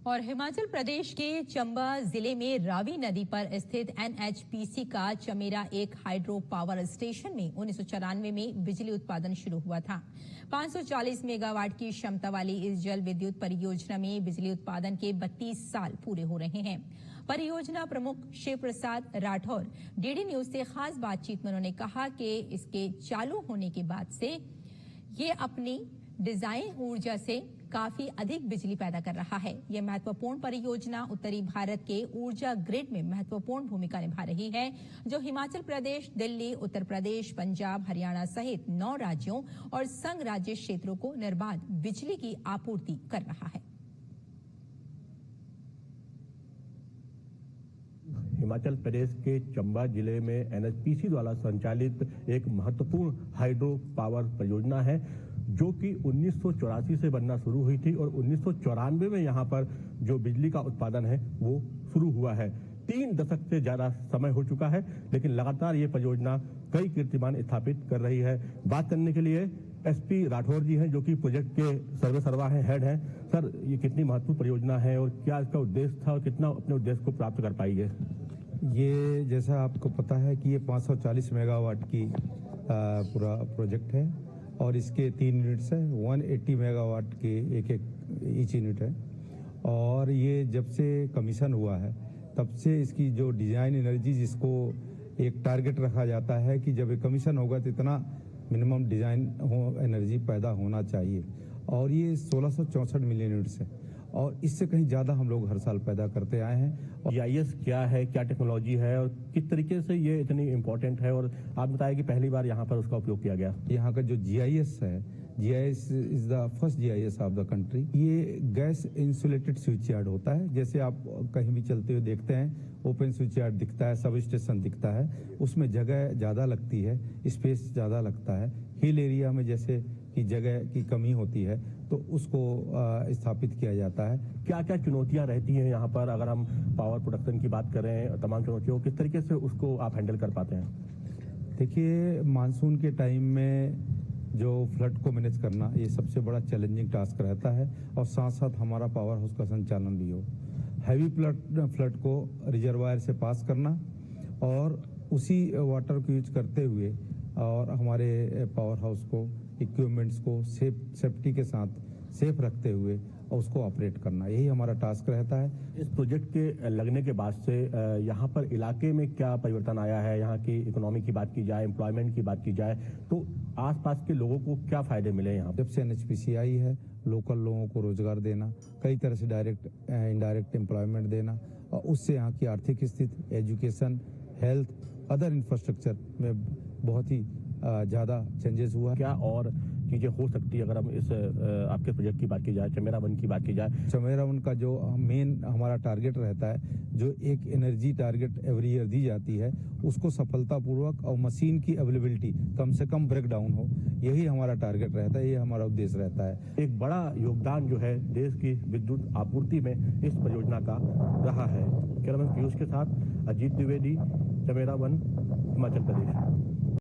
और हिमाचल प्रदेश के चंबा जिले में रावी नदी पर स्थित एनएचपीसी का चमेरा एक हाइड्रो पावर स्टेशन में 1994 में बिजली उत्पादन शुरू हुआ था। 540 मेगावाट की क्षमता वाली इस जल विद्युत परियोजना में बिजली उत्पादन के 32 साल पूरे हो रहे हैं। परियोजना प्रमुख शिव प्रसाद राठौर डीडी न्यूज से खास बातचीत में उन्होंने कहा कि इसके चालू होने के बाद से ये अपनी डिजाइन ऊर्जा से काफी अधिक बिजली पैदा कर रहा है। यह महत्वपूर्ण परियोजना उत्तरी भारत के ऊर्जा ग्रिड में महत्वपूर्ण भूमिका निभा रही है, जो हिमाचल प्रदेश, दिल्ली, उत्तर प्रदेश, पंजाब, हरियाणा सहित 9 राज्यों और संघ राज्य क्षेत्रों को निर्बाध बिजली की आपूर्ति कर रहा है। हिमाचल प्रदेश के चंबा जिले में एनएचपीसी द्वारा संचालित एक महत्वपूर्ण हाइड्रो पावर परियोजना है, जो कि 1984 से बनना शुरू हुई थी और 1994 में यहाँ पर जो बिजली का उत्पादन है वो शुरू हुआ है। 3 दशक से ज्यादा समय हो चुका है, लेकिन लगातार ये परियोजना कई कीर्तिमान स्थापित कर रही है। बात करने के लिए एसपी राठौर जी हैं, जो कि प्रोजेक्ट के सर्वेसर्वा हैं, हेड हैं। सर, ये कितनी महत्वपूर्ण परियोजना है और क्या इसका उद्देश्य था और कितना अपने उद्देश्य को प्राप्त कर पाई है? ये जैसा आपको पता है कि ये 540 मेगावाट की पूरा प्रोजेक्ट है और इसके 3 यूनिट्स हैं। 180 मेगावाट के एक ईच यूनिट है और ये जब से कमीशन हुआ है तब से इसकी जो डिजाइन एनर्जी, जिसको एक टारगेट रखा जाता है कि जब ये कमीशन होगा तो इतना मिनिमम डिजाइन एनर्जी पैदा होना चाहिए, और ये 1664 मिलियन यूनिट्स है और इससे कहीं ज्यादा हम लोग हर साल पैदा करते आए हैं। जीआईएस क्या है, क्या टेक्नोलॉजी है और किस तरीके से ये इतनी इम्पोर्टेंट है, और आप बताएं कि पहली बार यहाँ पर उसका उपयोग किया गया? यहाँ का जो जीआईएस है, GIS is the first GIS of the country. ये गैस इंसुलेटेड स्विच यार्ड होता है। जैसे आप कहीं भी चलते हुए देखते हैं, ओपन स्विच यार्ड दिखता है, सब स्टेशन दिखता है, उसमें जगह ज्यादा लगती है, स्पेस ज्यादा लगता है। हिल एरिया में जैसे कि जगह की कमी होती है तो उसको स्थापित किया जाता है। क्या क्या चुनौतियां रहती हैं यहाँ पर? अगर हम पावर प्रोडक्शन की बात करें, तमाम चुनौतियों, किस तरीके से उसको आप हैंडल कर पाते हैं? देखिए, मानसून के टाइम में जो फ्लड को मैनेज करना, ये सबसे बड़ा चैलेंजिंग टास्क रहता है, और साथ साथ हमारा पावर हाउस का संचालन भी हो। हैवी फ्लड को रिजर्वायर से पास करना और उसी वाटर को यूज करते हुए और हमारे पावर हाउस को, इक्विपमेंट्स को सेफ्टी के साथ सेफ रखते हुए और उसको ऑपरेट करना, यही हमारा टास्क रहता है। इस प्रोजेक्ट के लगने के बाद से यहाँ पर इलाके में क्या परिवर्तन आया है? यहाँ की इकोनॉमी की बात की जाए, एम्प्लॉयमेंट की बात की जाए, तो आसपास के लोगों को क्या फायदे मिले यहाँ? जब से एनएचपीसी आई है, लोकल लोगों को रोजगार देना, कई तरह से डायरेक्ट इनडायरेक्ट एम्प्लॉयमेंट देना, और उससे यहाँ की आर्थिक स्थिति, एजुकेशन, हेल्थ, अदर इंफ्रास्ट्रक्चर में बहुत ही ज्यादा चेंजेस हुआ। क्या और चीजें हो सकती है अगर हम इस आपके प्रोजेक्ट की बात की जाए, चमेरा 1 की बात की जाए? चमेरा 1 का जो मेन हमारा टारगेट रहता है, जो एक एनर्जी टारगेट एवरी ईयर दी जाती है, उसको सफलतापूर्वक और मशीन की अवेलेबिलिटी कम से कम ब्रेक डाउन हो, यही हमारा टारगेट रहता है, ये हमारा उद्देश्य रहता है। एक बड़ा योगदान जो है देश की विद्युत आपूर्ति में इस परियोजना का रहा है। कैमरामैन पीयूष के साथ अजीत द्विवेदी, चमेरा 1, हिमाचल प्रदेश।